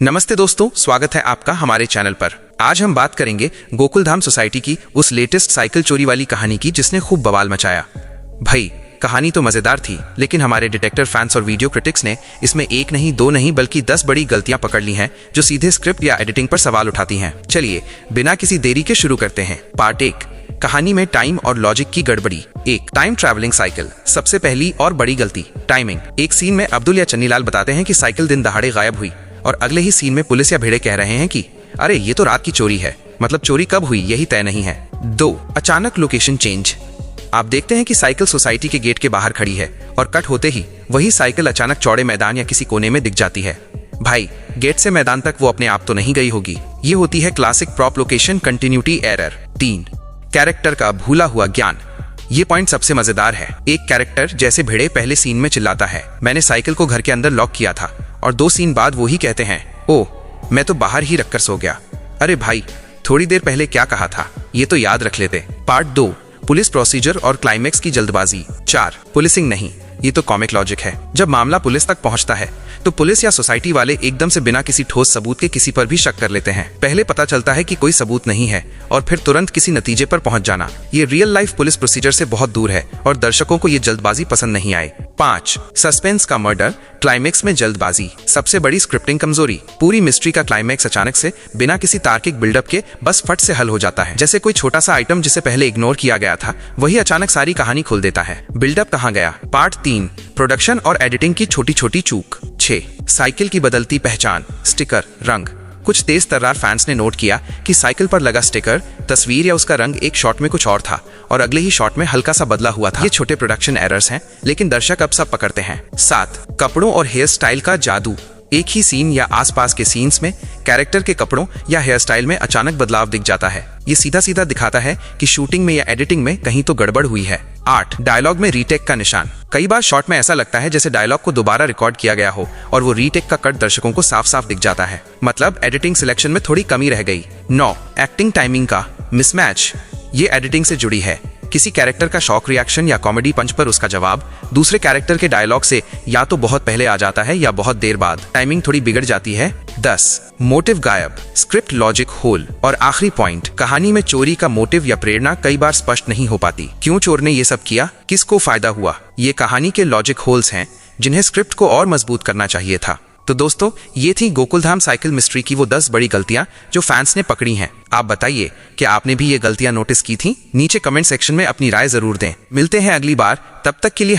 नमस्ते दोस्तों, स्वागत है आपका हमारे चैनल पर। आज हम बात करेंगे गोकुलधाम सोसाइटी की उस लेटेस्ट साइकिल चोरी वाली कहानी की जिसने खूब बवाल मचाया। भाई, कहानी तो मजेदार थी, लेकिन हमारे डिटेक्टर फैंस और वीडियो क्रिटिक्स ने इसमें एक नहीं, दो नहीं, बल्कि 10 बड़ी गलतियां पकड़ ली हैं जो सीधे स्क्रिप्ट या एडिटिंग पर सवाल उठाती हैं। चलिए बिना किसी देरी के शुरू करते हैं। पार्ट 1, कहानी में टाइम और लॉजिक की गड़बड़ी। एक टाइम ट्रैवलिंग साइकिल। सबसे पहली और बड़ी गलती, टाइमिंग। एक सीन में अब्दुल या चन्नीलाल बताते हैं कि साइकिल दिन दहाड़े गायब हुई, और अगले ही सीन में पुलिस या भिड़े कह रहे हैं कि अरे ये तो रात की चोरी है। मतलब चोरी कब हुई यही तय नहीं है। 2, अचानक लोकेशन चेंज। आप देखते हैं कि साइकिल सोसाइटी के गेट के बाहर खड़ी है और कट होते ही वही साइकिल अचानक चौड़े मैदान या किसी कोने में दिख जाती है। भाई, गेट से मैदान तक वो अपने आप तो नहीं गई होगी। ये होती है classic prop location continuity error. 3, character का भूला हुआ ज्ञान। ये पॉइंट सबसे मजेदार है। एक कैरेक्टर जैसे भिड़े पहले सीन में चिल्लाता है, मैंने साइकिल को घर के अंदर लॉक किया था, और 2 सीन बाद वो ही कहते हैं, ओह मैं तो बाहर ही रखकर सो गया। अरे भाई, थोड़ी देर पहले क्या कहा था, ये तो याद रख लेते। पार्ट 2, पुलिस प्रोसीजर और क्लाइमेक्स की जल्दबाजी। 4, पुलिसिंग नहीं, ये तो कॉमिक लॉजिक है। जब मामला पुलिस तक पहुंचता है तो पुलिस या सोसाइटी वाले एकदम से बिना किसी ठोस सबूत के किसी पर भी शक कर लेते हैं। पहले पता चलता है कि कोई सबूत नहीं है और फिर तुरंत किसी नतीजे पर पहुंच जाना। ये रियल लाइफ पुलिस प्रोसीजर से बहुत दूर है और दर्शकों को ये जल्दबाजी पसंद नहीं आए। 5, सस्पेंस का मर्डर, क्लाइमेक्स में जल्दबाजी। सबसे बड़ी स्क्रिप्टिंग कमजोरी। पूरी मिस्ट्री का क्लाइमेक्स अचानक से बिना किसी तार्किक बिल्डअप के बस फट से हल हो जाता है। जैसे कोई छोटा सा आइटम जिसे पहले इग्नोर किया गया था वही अचानक सारी कहानी खोल देता है। बिल्डअप कहाँ गया। पार्ट 3, प्रोडक्शन और एडिटिंग की छोटी छोटी चूक। 6, साइकिल की बदलती पहचान, स्टिकर, रंग। कुछ तेज तर्रार फैंस ने नोट किया कि साइकिल पर लगा स्टिकर, तस्वीर या उसका रंग एक शॉट में कुछ और था और अगले ही शॉट में हल्का सा बदला हुआ था। ये छोटे प्रोडक्शन एरर्स हैं, लेकिन दर्शक अब सब पकड़ते हैं। 7, कपड़ों और हेयर स्टाइल का जादू। एक ही सीन या आसपास के सीन्स में कैरेक्टर के कपड़ों या हेयर स्टाइल में अचानक बदलाव दिख जाता है। ये सीधा सीधा दिखाता है कि शूटिंग में या एडिटिंग में कहीं तो गड़बड़ हुई है। 8, डायलॉग में रीटेक का निशान। कई बार शॉट में ऐसा लगता है जैसे डायलॉग को दोबारा रिकॉर्ड किया गया हो और वो रीटेक का कट दर्शकों को साफ साफ दिख जाता है। मतलब एडिटिंग सिलेक्शन में थोड़ी कमी रह गई। 9, एक्टिंग टाइमिंग का मिसमैच। ये एडिटिंग से जुड़ी है। किसी कैरेक्टर का शॉक रिएक्शन या कॉमेडी पंच पर उसका जवाब दूसरे कैरेक्टर के डायलॉग से या तो बहुत पहले आ जाता है या बहुत देर बाद। टाइमिंग थोड़ी बिगड़ जाती है। 10, मोटिव गायब, स्क्रिप्ट लॉजिक होल। और आखिरी पॉइंट, कहानी में चोरी का मोटिव या प्रेरणा कई बार स्पष्ट नहीं हो पाती। क्यों चोर ने ये सब किया, किसको फायदा हुआ, ये कहानी के लॉजिक होल्स हैं जिन्हें स्क्रिप्ट को और मजबूत करना चाहिए था। तो दोस्तों, ये थी गोकुलधाम साइकिल मिस्ट्री की वो 10 बड़ी गलतियां जो फैंस ने पकड़ी हैं। आप बताइए कि आपने भी ये गलतियां नोटिस की थी? नीचे कमेंट सेक्शन में अपनी राय जरूर दें। मिलते हैं अगली बार, तब तक के लिए